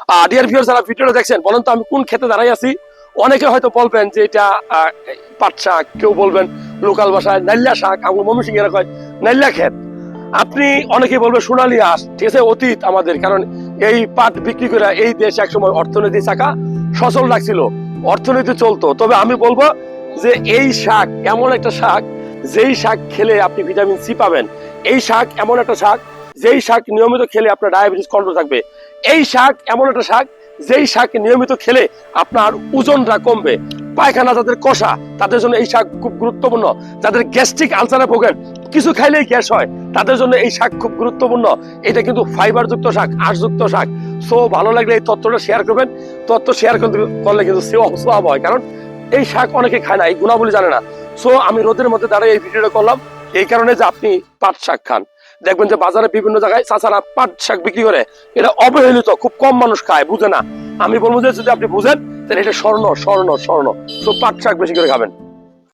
Dear viewers, যারা ভিডিওটা দেখছেন, বলেন তো আমি কোন ক্ষেতে দাঁড়াই আছি? অনেকে হয়তো বলবেন যে এটা পাট শাক, কেউ বলবেন লোকাল ভাষায় নাইল্লা শাক, আমার ময়মনসিংহ এর কয় নাইল্লা ক্ষেত। আপনি অনেকে বলবেন সোনালী আঁশ, ঠিক আছে, অতীত আমাদের, কারণ এই পাট বিক্রি করে এই দেশ একসময় অর্থনীতি চাকা সচল রাখছিল, অর্থনীতি চলতো। তবে আমি বলবো যে এই শাক এমন একটা শাক, যেই শাক খেলে আপনি ভিটামিন সি পাবেন। এই শাক এমন একটা শাক, যেই শাক নিয়মিত খেলে আপনার ডায়াবেটিস কন্ট্রোল থাকবে। এই শাক এমন একটা শাক, যেই শাক নিয়মিত খেলে আপনার ওজনটা কমবে। পায়খানা যাদের কষা, তাদের জন্য এই শাক খুব গুরুত্বপূর্ণ। যাদের গ্যাস্ট্রিক আলসারে ভোগেন, কিছু খাইলেই গ্যাস হয়, তাদের জন্য এই শাক খুব গুরুত্বপূর্ণ। এটা কিন্তু ফাইবার যুক্ত শাক, আঁশযুক্ত শাক। সো ভালো লাগলে এই তথ্যটা শেয়ার করবেন। তথ্য শেয়ার করলে কিন্তু সওয়াব হয়, কারণ এই শাক অনেকে খায় না, এই গুণাবলী জানে না। সো আমি রোদের মধ্যে দাঁড়িয়ে এই ভিডিওটা করলাম এই কারণে যে আপনি পাট শাক খান। দেখবেন যে বাজারে বিভিন্ন জায়গায় চাচারা পাট শাক বিক্রি করে, এটা অবহেলিত, খুব কম মানুষ খায়, বুঝে না। আমি বলবো যে যদি আপনি বুঝেন, তাহলে এটা স্বর্ণ স্বর্ণ স্বর্ণ। তো পাট শাক বেশি করে খাবেন।